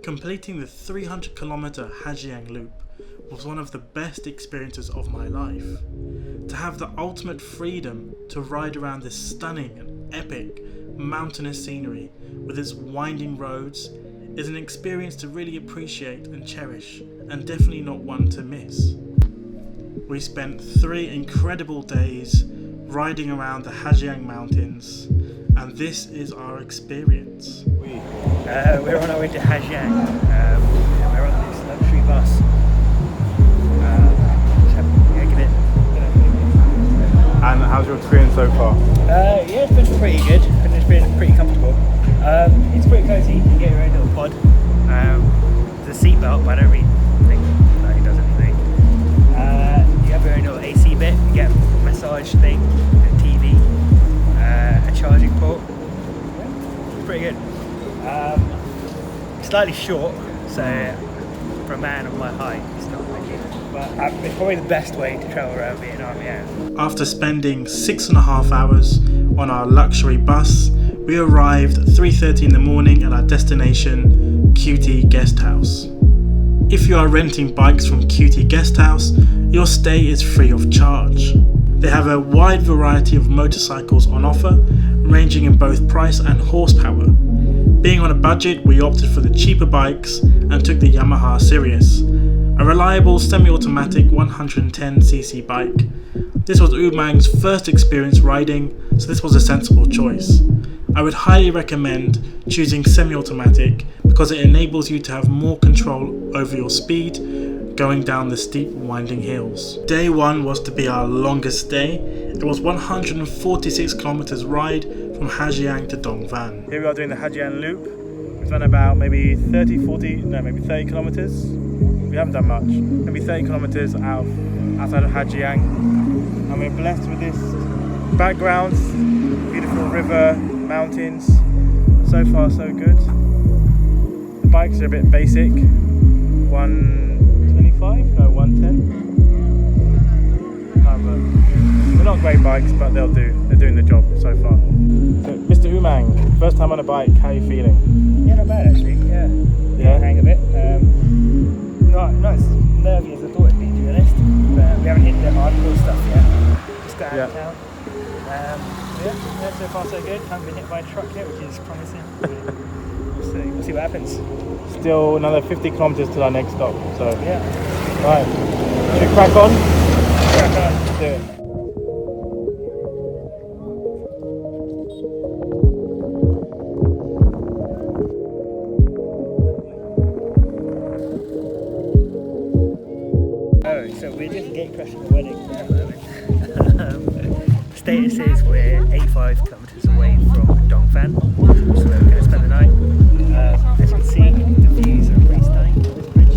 Completing the 300km Ha Giang Loop was one of the best experiences of my life. To have the ultimate freedom to ride around this stunning and epic mountainous scenery with its winding roads is an experience to really appreciate and cherish, and definitely not one to miss. We spent 3 incredible days riding around the Ha Giang mountains, and this is our experience. We're on our way to Ha Giang. We're on this luxury bus. And how's your experience so far? Yeah, it's been pretty good, and it's been pretty comfortable. It's pretty cozy. You can get your own little pod. There's a seatbelt, but I don't really think that it does anything. You have your own little AC bit. You get a massage thing, a TV, a charging port. Yeah, it's pretty good. Slightly short, so for a man of my height, it's not ideal. But it's probably the best way to travel around Vietnam, yeah. After spending 6.5 hours on our luxury bus, we arrived at 3:30 in the morning at our destination, QT Guesthouse. If you are renting bikes from QT Guesthouse, your stay is free of charge. They have a wide variety of motorcycles on offer, ranging in both price and horsepower. Being on a budget, we opted for the cheaper bikes and took the Yamaha Sirius, a reliable semi-automatic 110cc bike. This was Umang's first experience riding, so this was a sensible choice. I would highly recommend choosing semi-automatic because it enables you to have more control over your speed going down the steep winding hills. Day 1 was to be our longest day. It was 146 kilometers ride from Ha Giang to Dong Van. Here we are doing the Ha Giang Loop. We've done about maybe 30 kilometers. We haven't done much. Maybe 30 kilometers outside of Ha Giang. And we're blessed with this background, beautiful river, mountains. So far so good. The bikes are a bit basic. 125? No, 110. They're not great bikes, but they'll do. They're doing the job so far. So, Mr. Umang, first time on a bike, how are you feeling? Yeah, not bad actually. Yeah. Hang of it. Not as nervy as I thought it'd be, to be honest. But we haven't hit the hardcore stuff yet. Just got out of town. Yeah, so far so good. Haven't been hit by a truck yet, which is promising. We'll see what happens. Still another 50 kilometers till our next stop. So yeah. Right. Should we crack on? Let's do it. So we're just gate crashing the wedding at the moment. Status is we're 85 kilometres away from Dong Van, so we're going to spend the night. As you can see, the views are pretty stunning from this bridge.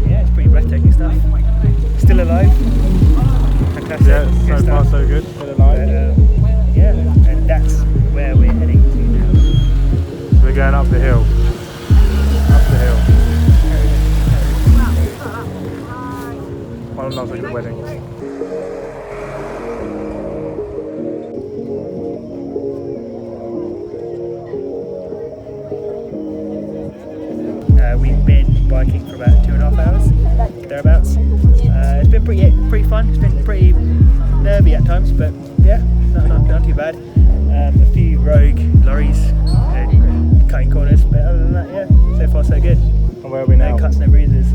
Yeah, it's pretty breathtaking stuff. Still alive. Fantastic. Yeah, so far so good. Still alive. Yeah, and that's where we're heading to now. We're going up the hill. Up the hill. One of those good weddings. We've been biking for about 2.5 hours, thereabouts. It's been pretty fun. It's been pretty nervy at times, but yeah, not too bad. A few rogue lorries cutting corners, but other than that, yeah, so far so good. And where are we now? No cuts, no bruises.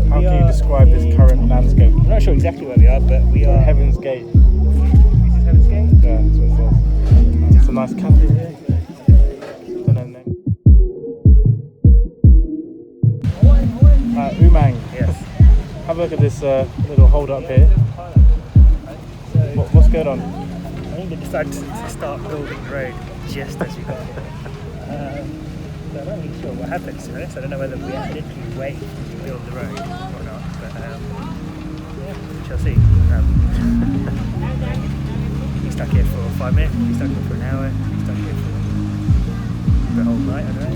How can you describe this current landscape? I'm not sure exactly where we are, but we are... Heaven's Gate. Is this Heaven's Gate? Yeah, that's what it says. It's a nice cafe here. Don't know the name. Umang. Yes. Have a look at this little hold up here. What's going on? I think they decided to start building the road just as we got here. So I'm not really sure what happened, to be honest. I don't know whether we had literally wait to build the road or not, but yeah, we shall see. We stuck here for 5 minutes, we stuck here for an hour, we stuck here for the whole night, I don't know.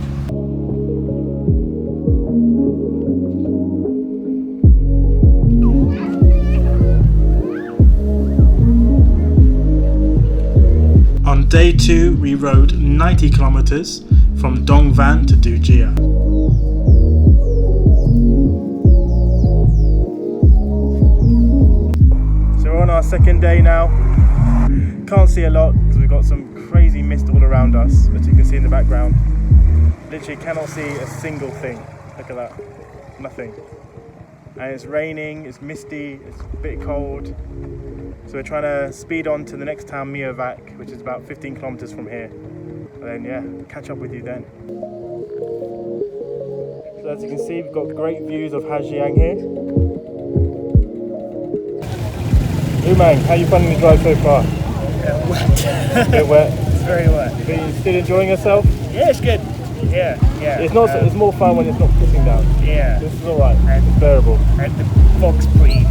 On day 2, we rode 90 kilometers from Dong Van to Du Gia. So we're on our second day now. Can't see a lot because we've got some crazy mist all around us, as you can see in the background. Literally cannot see a single thing. Look at that. Nothing. And it's raining, it's misty, it's a bit cold. So we're trying to speed on to the next town, Myeovac, which is about 15 kilometers from here. And then yeah, catch up with you then. So as you can see, we've got great views of Ha Giang here. Umang, how are you finding the drive so far? Wet. A bit wet. It's very wet. But you still enjoying yourself? Yeah, it's good. Yeah. It's not. It's more fun when it's not pissing down. Yeah. This is alright. And- It's bearable. And the fog's pretty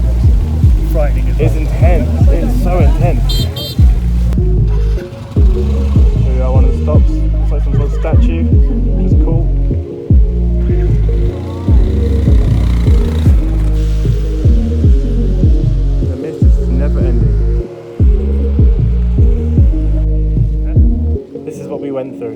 frightening as well. It's intense. It's so intense. Here we are, one of the stops. It's like some sort of statue, which is cool. The mist is never ending. This is what we went through.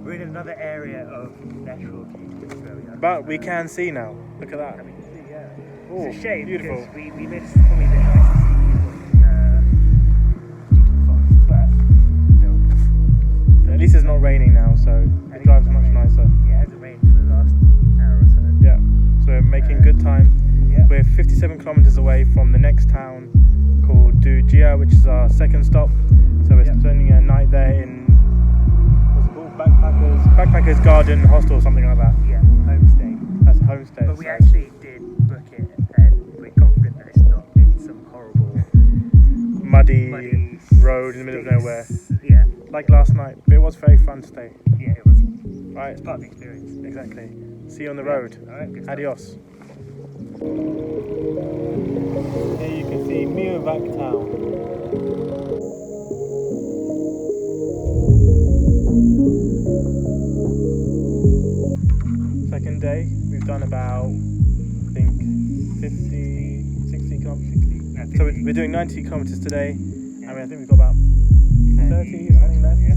We're in another area of natural beauty. But we can see now. Look at that. Ooh, It's a shame beautiful. because we missed probably the nicest view due to the fog. But still, At least it's not raining now, so the drive's much nicer. yeah, it hasn't rained for the last hour or so. Yeah, so we're making good time. Yeah. We're 57 kilometers away from the next town called Du Gia, which is our second stop. So we're spending a night there in, what's it called? Backpackers Garden Hostel or something like that. Yeah, homestay. That's a homestay. But we so- actually did book it, and we're confident that it's not in some horrible muddy road in the middle of nowhere. Yeah, Like last night, but it was very fun to stay. yeah, it was. Right, It's part of the experience. exactly. See you on the road. Alright, good stuff. Adios. Here you can see Myeovac town. Second day, we've done about, I think, 50, 60 kilometers. So we're doing 90 kilometers today. I mean, I think we've got about 30 or something left. Yeah.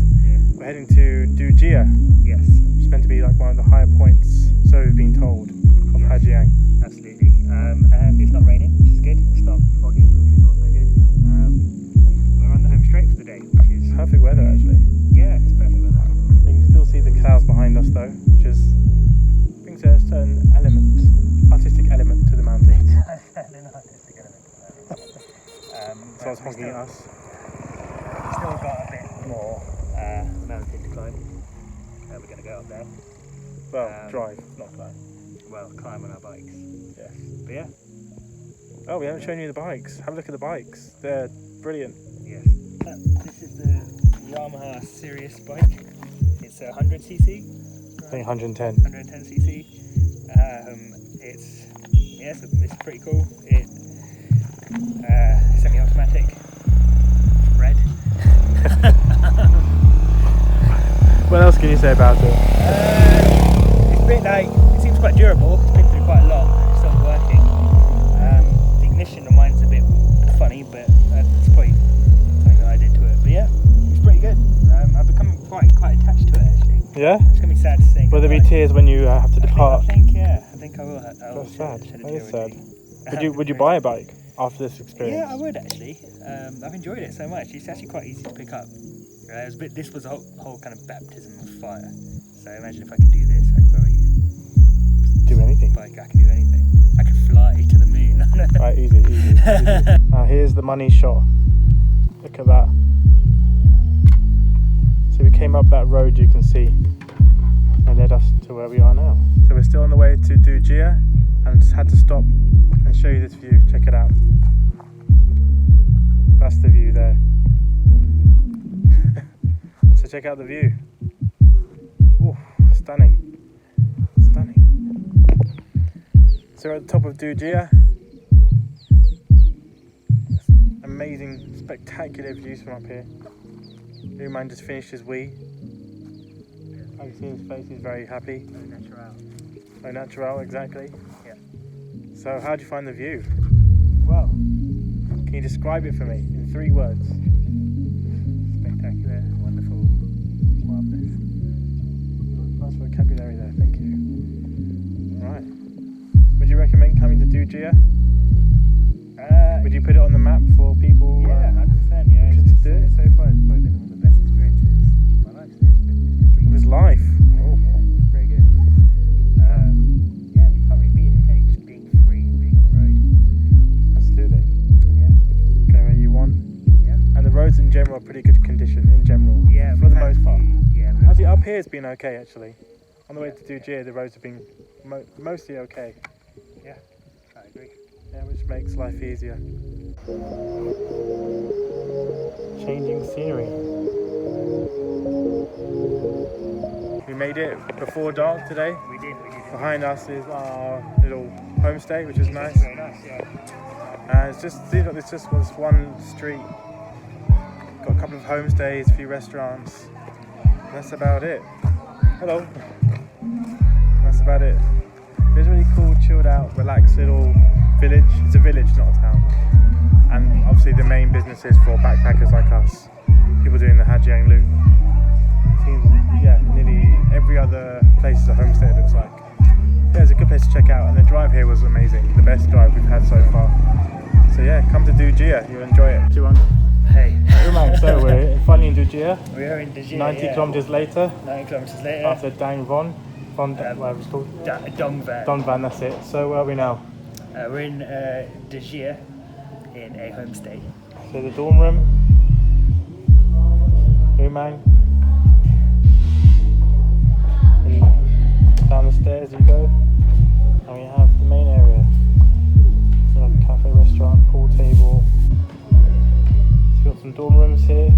We're heading to Du Gia, Yes, which is meant to be like one of the higher points, so we've been told, of Ha Giang. absolutely. And it's not raining, which is good. It's not foggy, which is also good. We're on the home straight for the day, which is Perfect weather actually. yeah, it's perfect weather. You can still see the clouds behind us though, which is brings a certain artistic element to the mountains. So I was honking at us. Still got a bit more mountain to climb. We're going to go up there. Well, drive, not climb. Well, climb on our bikes. Yes. But yeah, Oh, we haven't shown you the bikes. Have a look at the bikes. They're brilliant. yes. This is the Yamaha Sirius bike. It's a 100cc. I think 110. 110cc. It's pretty cool. It's semi-automatic. Red. What else can you say about it? It's a bit like, it seems quite durable. It's been through quite a lot. It's still working. The ignition on mine's a bit funny, but that's probably something that I did to it. But yeah, it's pretty good. I've become quite attached to it actually. Yeah? It's gonna be sad to say Will there be goodbye. tears when you have to depart? I think I will. That's sad. shed a That tear is or sad. two. Would you buy a bike after this experience? Yeah, I would actually. I've enjoyed it so much. It's actually quite easy to pick up. This was a whole kind of baptism of fire. So imagine if I could do this, I could probably Do anything. I can do anything. I could fly to the moon. Right, easy. Now here's the money shot. Look at that. So we came up that road you can see and led us to where we are now. So we're still on the way to Du Gia and just had to stop and show you this view. Check it out. That's the view there. So check out the view. Ooh, stunning. So we're at the top of Du Gia. Amazing, spectacular views from up here. Uman just finished his wee. I can see his face, he's very happy. Au natural, exactly. Yeah. So how'd you find the view? Well, Can you describe it for me in 3 words? Spectacular, wonderful, marvellous. Nice vocabulary there, thank you. Right. Would you recommend coming to Dujia? Would you put it on the map for people? Yeah, 100%. Yeah, interested to do it? so far it's probably been one of the best experiences of my life. It's been pretty Of his life. Yeah, Oh. yeah, it's been very good. Yeah, you can't really beat it, okay? Just being free and being on the road. Absolutely. And yeah, Go where you want. yeah. And the roads in general are pretty good condition in general. Yeah, For the most part. Yeah, Actually, up here it's been okay actually. On the way to Dujia, the roads have been mostly okay. yeah, I agree. Yeah, which makes life easier. Changing scenery. We made it before dark today. We did. Behind us is our little homestay, which is nice. Very nice, yeah. And it seems like there's just this one street. Got a couple of homestays, a few restaurants. That's about it. Hello. That's about it. It's a really cool, chilled out, relaxed little village. It's a village, not a town. And obviously the main business is for backpackers like us. People doing the Ha Giang Loop. Seems, yeah, nearly every other place is a homestay, it looks like. Yeah, it's a good place to check out. And the drive here was amazing. The best drive we've had so far. So yeah, come to Dujia, you'll enjoy it. Hey. So we're finally in Dujia. We are in Dajir, 90 kilometers later. 90 kilometers later. After Dang Von, whatever it's called. Dong Van. Don Van, that's it. So where are we now? We're in Dajir in a homestay. So the dorm room. Umang. And down the stairs you go. And we have the main area. So like a cafe, restaurant, pool table. So we've got some dorm rooms here.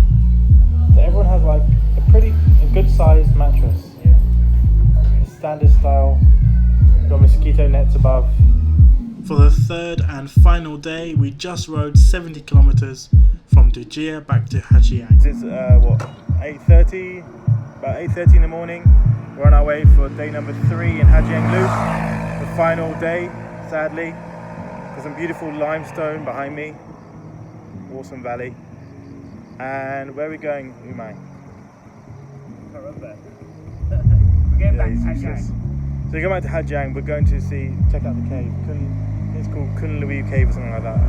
So everyone has like a good sized mattress. Standard style. Got mosquito nets above. For the third and final day, we just rode 70 kilometers from Dujia back to Ha Giang. It's 8:30, about 8:30 in the morning. We're on our way for day number 3 in Ha Giang Loop. The final day, sadly. There's some beautiful limestone behind me. Awesome valley. And where are we going, Umang? We're going back to Ha he's useless. Giang. So we go back to Ha Giang. We're going to check out the cave. It's called Kun Lui Cave or something like that.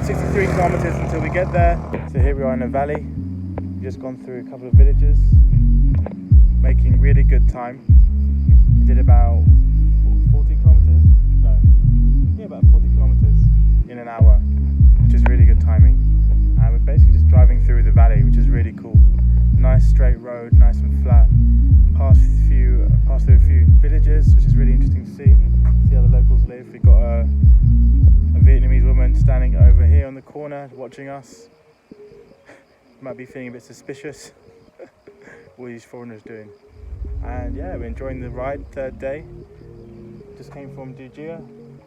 63 kilometers until we get there. So here we are in a valley. We've just gone through a couple of villages, making really good time. We did about 40 kilometers? No. Yeah, about 40 kilometers in an hour, which is really good timing. And we're basically just driving through the valley, which is really cool. Nice straight road, nice and flat. Passed through a few villages, which is really interesting to see how the locals live. We've got a Vietnamese woman standing over here on the corner watching us. Might be feeling a bit suspicious. What are these foreigners doing? And yeah, we're enjoying the ride, third day. Just came from Dujia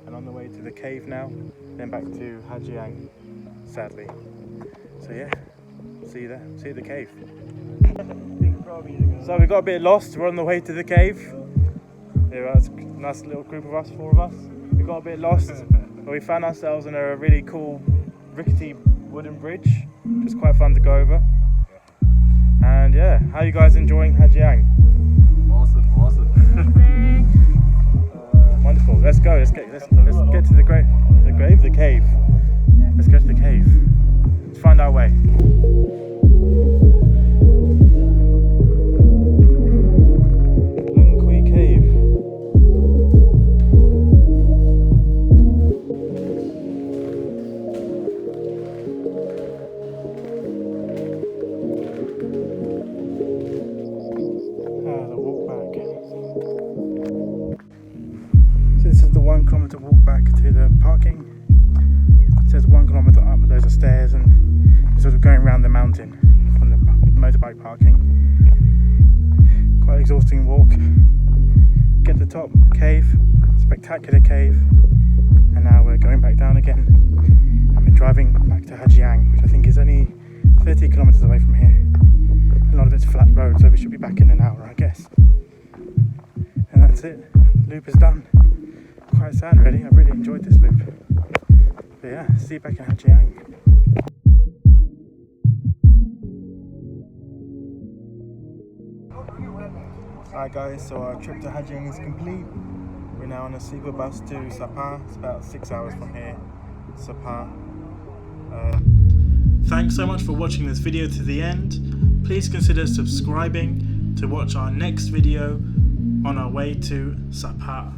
and on the way to the cave now, then back to Ha Giang, sadly. So yeah, see you there, see you at the cave. So we got a bit lost, we're on the way to the cave. There was a nice little group of us, 4 of us. We got a bit lost, but we found ourselves on a really cool rickety wooden bridge, which was quite fun to go over. And yeah, how are you guys enjoying Ha Giang? Awesome. Wonderful, let's go, let's get to the cave. Let's go to the cave. Let's find our way. This is the 1 kilometer walk back to the parking. It says 1 kilometer up, loads of stairs, and you're sort of going around the mountain from the motorbike parking. Quite exhausting walk. Get to the top, cave, spectacular cave, and now we're going back down again. I've been driving back to Ha Giang, which I think is only 30 kilometers away from here. A lot of it's flat road, so we should be back in an hour, I guess. And that's it. Loop is done. Quite sad really, I really enjoyed this loop. But yeah, see you back in Ha Giang. Alright guys, so our trip to Ha Giang is complete. We're now on a sleeper bus to Sapa. It's about 6 hours from here, Sapa. Thanks so much for watching this video to the end. Please consider subscribing to watch our next video on our way to Sapa.